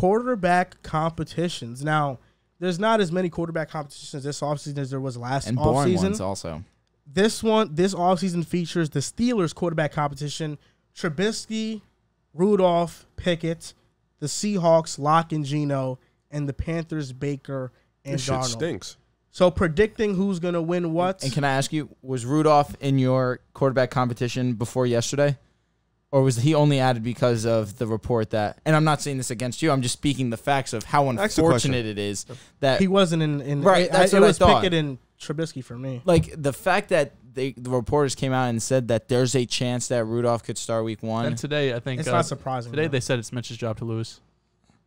quarterback competitions. Now, there's not as many quarterback competitions this offseason as there was last offseason. And boring ones also. This offseason features the Steelers quarterback competition, Trubisky, Rudolph, Pickett, the Seahawks, Locke and Geno, and the Panthers, Baker and This shit Darnold. stinks. So predicting who's going to win what. And can I ask you, was Rudolph in your quarterback competition before yesterday? Or was he only added because of the report that, and I'm not saying this against you, I'm just speaking the facts of how unfortunate it is that he wasn't in right. That's what it was I thought. Pickett and Trubisky for me. Like the fact that the reporters came out and said that there's a chance that Rudolph could start week 1. And today, I think it's not surprising. Today they said it's Mitch's job to lose.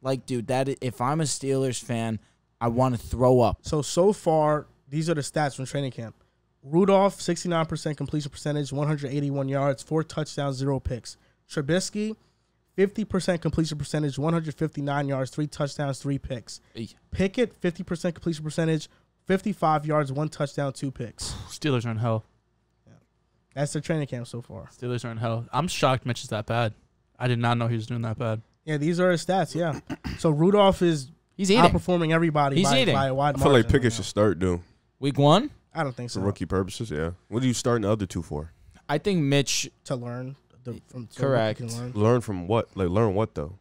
Like, dude, if I'm a Steelers fan, I want to throw up. So far, these are the stats from training camp. Rudolph, 69% completion percentage, 181 yards, 4 touchdowns, 0 picks. Trubisky, 50% completion percentage, 159 yards, 3 touchdowns, 3 picks. Pickett, 50% completion percentage, 55 yards, 1 touchdown, 2 picks. Steelers are in hell. Yeah. That's their training camp so far. Steelers are in hell. I'm shocked Mitch is that bad. I did not know he was doing that bad. Yeah, these are his stats, yeah. So Rudolph is eating. outperforming everybody by a wide margin. I feel like Pickett should start, dude. Week 1? I don't think so. For rookie purposes, yeah. What do you start the other 2 for? I think Mitch. To learn. Correct. Learn from what? Like, learn what, though?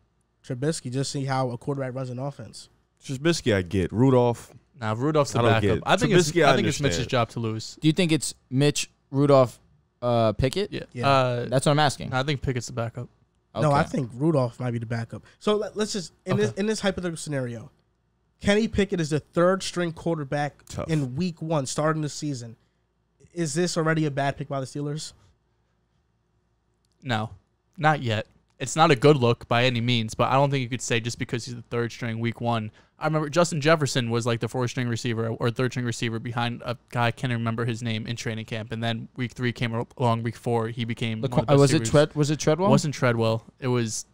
Trubisky, just see how a quarterback runs an offense. Trubisky, I get. Rudolph. Now Rudolph's the backup. I think it's Mitch's job to lose. Do you think it's Mitch, Rudolph, Pickett? Yeah. That's what I'm asking. I think Pickett's the backup. Okay. No, I think Rudolph might be the backup. So let's just in this hypothetical scenario, Kenny Pickett is the 3rd string quarterback in week 1 starting the season. Is this already a bad pick by the Steelers? No, not yet. It's not a good look by any means, but I don't think you could say just because he's the 3rd string week 1. I remember Justin Jefferson was like the 4th string receiver or 3rd string receiver behind a guy I can't remember his name in training camp, and then week 3 came along. Week 4 he became one of the best was it Treadwell? It wasn't Treadwell. It was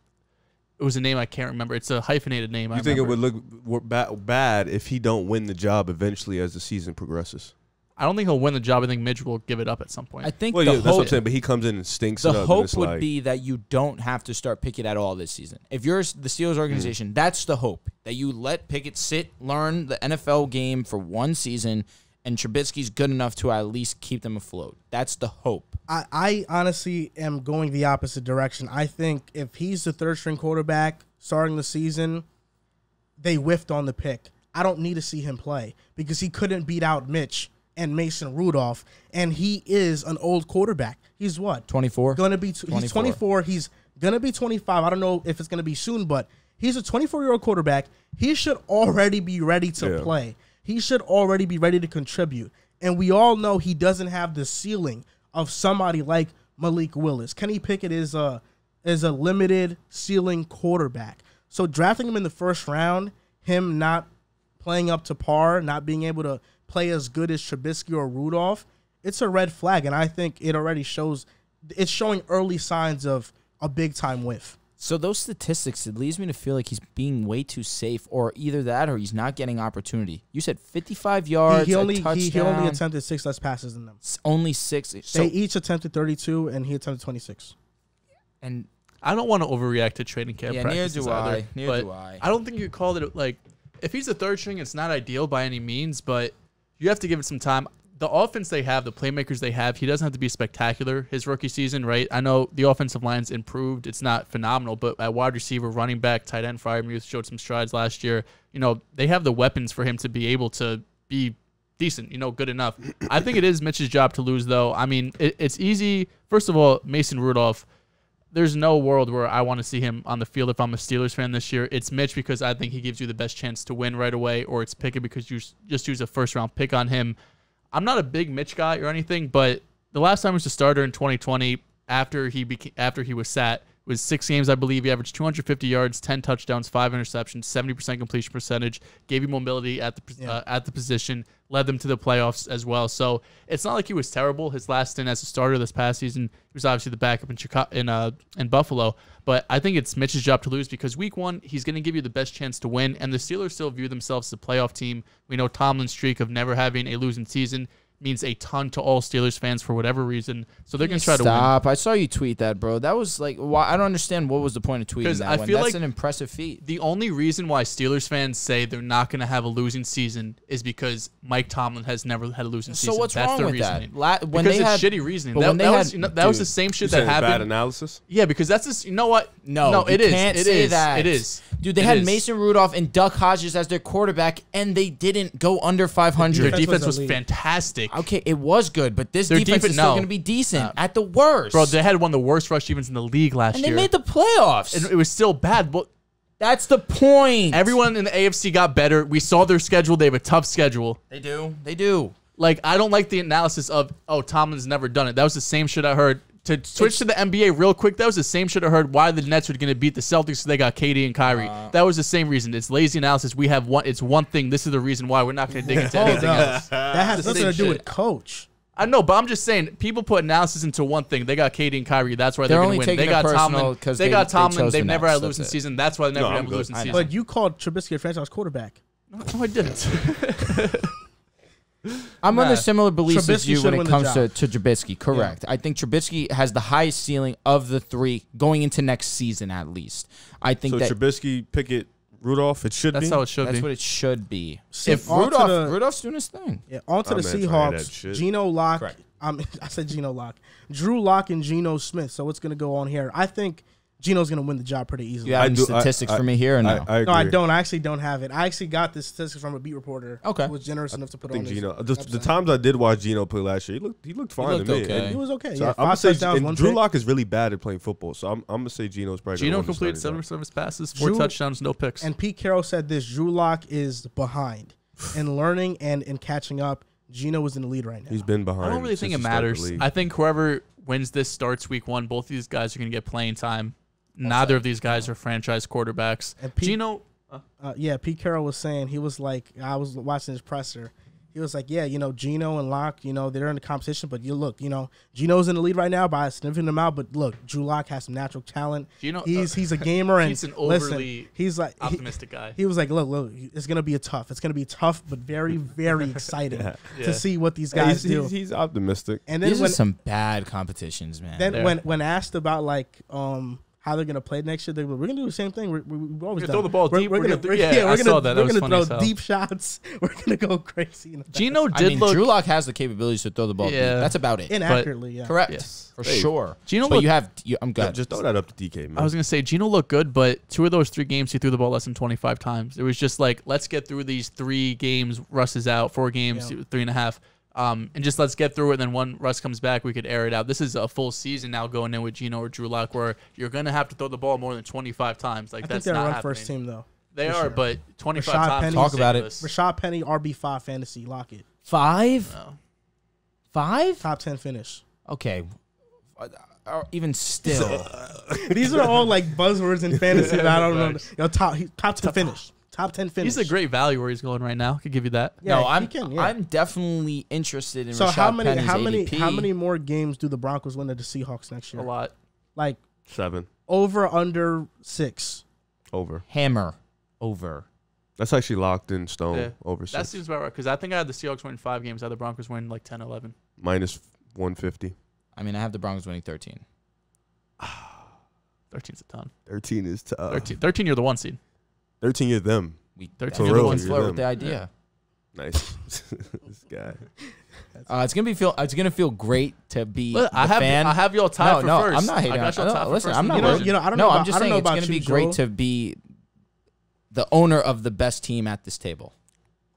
a name I can't remember. It's a hyphenated name. You think it would look bad if he don't win the job eventually as the season progresses? I don't think he'll win the job. I think Mitch will give it up at some point. I think that's what I'm saying, but he comes in and stinks it up. The hope would be that you don't have to start Pickett at all this season. If you're the Steelers organization, that's the hope, that you let Pickett sit, learn the NFL game for 1 season, and Trubisky's good enough to at least keep them afloat. That's the hope. I honestly am going the opposite direction. I think if he's the 3rd string quarterback starting the season, they whiffed on the pick. I don't need to see him play because he couldn't beat out Mitch and Mason Rudolph, and he is an old quarterback. He's what? 24? He's 24. He's going to be 25. I don't know if it's going to be soon, but he's a 24-year-old quarterback. He should already be ready to play. He should already be ready to contribute. And we all know he doesn't have the ceiling of somebody like Malik Willis. Kenny Pickett is a limited ceiling quarterback. So drafting him in the 1st round, him not playing up to par, not being able to play as good as Trubisky or Rudolph, it's a red flag, and I think it already shows. It's showing early signs of a big-time whiff. So those statistics, it leads me to feel like he's being way too safe, or either that or he's not getting opportunity. You said 55 yards, he only touchdown. attempted 6 less passes than them. Only 6. They each attempted 32, and he attempted 26. And I don't want to overreact to training camp practices either. Neither do I. I don't think you could call it, like, if he's the 3rd string, it's not ideal by any means, but you have to give it some time. The offense they have, the playmakers they have, he doesn't have to be spectacular his rookie season, right? I know the offensive line's improved. It's not phenomenal, but at wide receiver, running back, tight end, Freiermuth showed some strides last year. You know, they have the weapons for him to be able to be decent, good enough. I think it is Mitch's job to lose, though. I mean, it's easy. First of all, Mason Rudolph, there's no world where I want to see him on the field if I'm a Steelers fan this year. It's Mitch because I think he gives you the best chance to win right away, or it's Pickett because you just use a 1st-round pick on him. I'm not a big Mitch guy or anything, but the last time he was a starter in 2020, after he was sat, was 6 games, I believe. He averaged 250 yards, 10 touchdowns, 5 interceptions, 70% completion percentage, gave you mobility at the position, led them to the playoffs as well. So it's not like he was terrible. His last stint as a starter this past season, he was obviously the backup in Buffalo. But I think it's Mitch's job to lose because week 1, he's going to give you the best chance to win, and the Steelers still view themselves as a playoff team. We know Tomlin's streak of never having a losing season. means a ton to all Steelers fans for whatever reason. So they're going to try to win. Stop. I saw you tweet that, bro. That was like, why? I don't understand what was the point of tweeting that I one. feel That's like an impressive feat. The only reason why Steelers fans say they're not going to have a losing season is because Mike Tomlin has never had a losing season. So what's That's wrong their with reasoning. that? When because they it's had shitty reasoning. but when That they was the same shit that happened. Bad analysis. Yeah, because that's just, you know what? No, it you is. can't It say is. that. It is. Dude, they It had is. Mason Rudolph and Duck Hodges as their quarterback, and they didn't go under 500. Their Defense defense was was elite. fantastic. Okay, it was good, but this Their defense is defense- still no. going to be decent at the worst. Bro, they had one of the worst rush defense in the league last and year. they made the playoffs. And it was still bad, but That's the point. everyone in the AFC got better. We saw their schedule. They have a tough schedule. They do. They do. Like, I don't like the analysis of, oh, Tomlin's never done it. That was the same shit I heard. To switch to the NBA real quick, that was the same shit I heard why the Nets were going to beat the Celtics so they got KD and Kyrie. That was the same reason. It's lazy analysis. We have one. It's one thing. This is the reason why. We're not going to dig into Hold anything up. else. That has the nothing to same do shit. with coach. I know, but I'm just saying, people put analysis into one thing. They got KD and Kyrie. That's why They're they're only going to win. taking They it got personal Tomlin. 'cause They got they Tomlin. chose They've the never Nets. had a That's losing it. season. That's why they never No, I'm have a good. losing I know. season. But you called Trubisky a franchise quarterback. No, I didn't. I'm Nah. under similar beliefs as Trubisky you should when win it the comes job. to Trubisky. Correct. I think Trubisky has the highest ceiling of the three going into next season at least. I think So that Trubisky, Pickett, Rudolph. It should That's be. how it should that's be. what it should be. See, If on to Rudolph's doing his thing. On to the I'm not trying to hear that Seahawks. shit. Geno Lock. Correct. I said Geno Lock. Drew Lock and Geno Smith. So what's going to go on here? I think Geno's going to win the job pretty easily. You have I any do- statistics I- for me here or no? I agree. No, I don't. I actually don't have it. I actually got this statistics from a beat reporter. Okay. Who was generous enough to put I think on this Geno. The website. times I did watch Geno play last year, he looked fine looked to me. okay. He was okay. So Yeah, I'm gonna 5 say touchdowns, and 1 Drew pick. Lock is really bad at playing football. So I'm gonna say Geno's probably Geno gonna win the completed starting 7% of his passes, 4 Drew- touchdowns, no picks. And Pete Carroll said this: Drew Lock is behind in learning and in catching up. Geno is in the lead right now. job. He's been behind. I don't really think since it the start of the matters. league. I think whoever wins this starts week 1. Both of these guys are going to get playing time. Neither of these guys are franchise quarterbacks. And Pete- Geno, Pete Carroll was saying, he was like, I was watching his presser. He was like, yeah, Geno and Locke, they're in the competition, but you look, Geno's in the lead right now by a significant amount, but look, Drew Lock has some natural talent. Geno- he's a gamer, and he's an listen, overly he's like optimistic guy. He was like, look, it's gonna be it's gonna be tough, but very, very exciting Yeah. to see what these guys do. He's optimistic. And then These when are some bad competitions, man. then There. when asked about like how they're gonna play next year, they were, we're gonna do the same thing. We've always We're gonna done. throw the ball deep. We're We're gonna, gonna- yeah, I saw that. That We're was gonna funny throw as hell. deep shots. We're gonna go crazy. In the Geno I did mean, look. Drew Lock has the capabilities to throw the ball Yeah. deep. That's about it. inaccurately. Yeah, Correct. Yes. For Hey, sure. Geno but looked- I'm good. Just throw that up to DK, man. I was gonna say Geno looked good, but 2 of those 3 games he threw the ball less than 25 times. It was just like, let's get through these 3 games. Russ is out. 4 games, 3.5. And just let's get through it. And then when Russ comes back, we could air it out. This is a full season now going in with Geno or Drew Lock, where you're gonna have to throw the ball more than 25 times. Like I think that's they're a not run happening. first team though. They For are, sure. but 25 Rashad times. Penny- is Talk about it. ridiculous. Rashad Penny RB5 fantasy lock it 5? No. 5? top 10 finish. Okay. Even still. These are all like buzzwords in fantasy that I don't know. Yo, top 10 finish. Top 10 finish. He's a great value where he's going right now. I could give you that. Yeah, no, he I'm can, yeah. I'm definitely interested in So Rashad how many Penny's ADP. how many more games do the Broncos win to the Seahawks next year? A lot. Like 7 over under 6. over. Hammer over. That's actually locked in stone. Yeah. Over That 6 seems about right because I think I had the Seahawks winning 5 games. I had the Broncos winning like 10, 11. minus 150. I mean, I have the Broncos winning 13. 13's a ton. 13 is tough. 13 you're the 1 seed. 13 is them. We 13 For you're the real, 1 you're seed. flirt them. with the idea. Nice. This guy. It's gonna feel great to be Look, the fan. I have y'all tied for no, first. I'm not hating. I got y'all No, tied for listen, first. I'm not. You know- worried. you know, I don't no, know I'm about- just I don't saying know it's about gonna be you, great Joel. to be the owner of the best team at this table.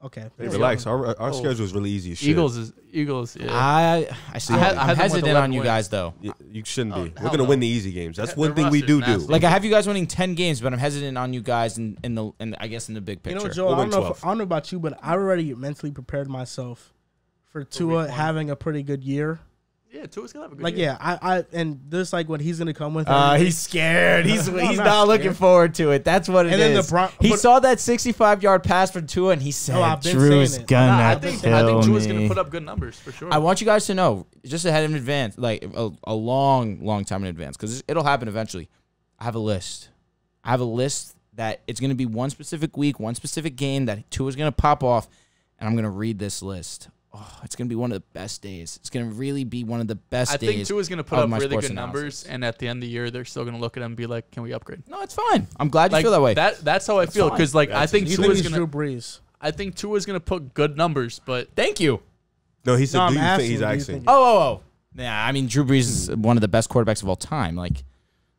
Okay. Hey, Yeah. relax. Our Oh. schedule is really easy as shit. Eagles. Yeah. I still, I had I'm them with hesitant 11 on you wins. guys though. You shouldn't Oh, be. We're hell gonna no. win the easy games. That's Yeah, one their thing we roster's do. nasty. Like I have you guys winning 10 games, but I'm hesitant on you guys in I guess in the big You picture. know, Joe, We'll I win don't know 12. I don't know about you, but I already mentally prepared myself for Tua week 1. having a pretty good year. Yeah, Tua's gonna have a good Like, year. yeah, I and this like what he's gonna come with. He's scared. He's I'm he's not not looking scared. forward to it. That's what it is. And then the Bron- he but- saw that 65-yard pass from Tua, and he said, I've been "Drew's saying it. gonna I think kill Tua's me." gonna put up good numbers for sure. I want you guys to know, just ahead in advance, like a long time in advance, because it'll happen eventually. I have a list. I have a list that it's going to be one specific week, one specific game that Tua's going to pop off, and I'm going to read this list it's going to be one of the best days. It's going to really be one of the best days. I think Tua's going to put of up my really sports good analysis. numbers, and at the end of the year, they're still going to look at him and be like, "Can we upgrade?" No, it's fine. I'm glad you Like, feel that way. That's how I feel fine. because I think You think Tua's he's going Drew to. Brees? I think Tua's going to put good numbers, but Thank you. No, he said, No, do I'm you think he's asking, do you asking? think- Oh. Yeah, I mean, Drew Brees is one of the best quarterbacks of all time. Like,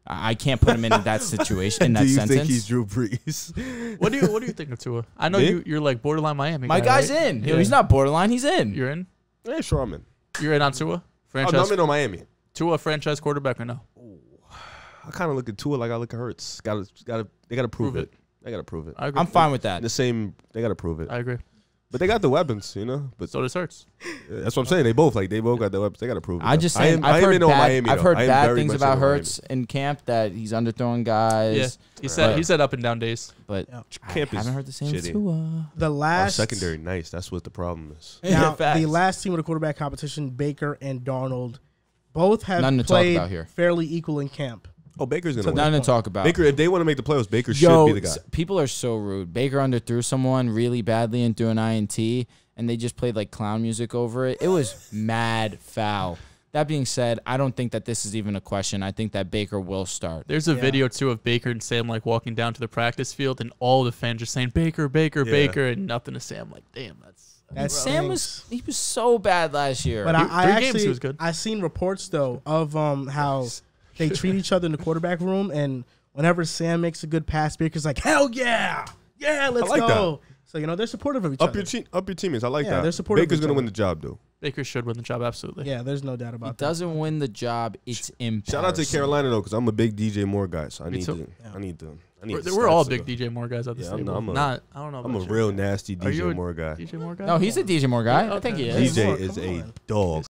I can't put him in that situation, in that Do you sentence. think he's Drew Brees? what do you think of Tua? I know Me? you're like borderline Miami. My guy, guy's right? in. Yeah. He's not borderline. He's in. You're in. Yeah, sure, I'm in. You're in on Tua. Oh, Franchise. no, I'm in on Miami. Tua franchise quarterback or no? I kind of look at Tua like I look at Hurts. They gotta prove it. They gotta prove it. I agree. I'm fine with that. The same. They gotta prove it. I agree. But they got the weapons, you know. But So does Hurts. that's what I'm saying. They both got the weapons. They gotta prove it. I just I saying, am- I I've am heard in on bad, Miami, I've though. heard I am bad very things much about in on Hurts in camp, that he's underthrowing guys. Yeah, he said up and down days. But Yeah. Camp I is haven't heard the same shitty. Tua. The Our last secondary nice. That's what the problem is. Now, the Facts. last team with a quarterback competition, Baker and Darnold, both have Nothing to talk played about here. fairly equal in camp. Oh, Baker's gonna So win. Nothing to talk about. Baker, if they want to make the playoffs, Baker Yo, should be the guy. people are so rude. Baker underthrew someone really badly and threw an INT, and they just played like clown music over it. It was mad foul. That being said, I don't think that this is even a question. I think that Baker will start. There's a video too of Baker and Sam like walking down to the practice field, and all the fans just saying Baker, Baker, Yeah. Baker, and nothing to Sam. Like, damn, That Sam stinks. he was so bad last year. But He- I 3 actually, games he was good. I seen reports though of how they treat each other in the quarterback room, and whenever Sam makes a good pass, Baker's like, "Hell yeah, yeah, let's like go." So they're supportive of each Up other. your teammates. I like Yeah, that. they're supportive of Baker's each gonna other. win the job, though. Baker should win the job absolutely. Yeah, there's no doubt he about that. doesn't win the job. It's embarrassing. Shout out to Carolina though, because I'm a big DJ Moore guy. So I Me need too. to. I need to. We're all big DJ Moore guys at this Yeah, table. I'm a- Not, I don't know. I'm a about you. real nasty Are you DJ a Moore guy. DJ Moore guy. No, he's a DJ Moore guy. I Okay. think he is. DJ Moore, is come a on. dog.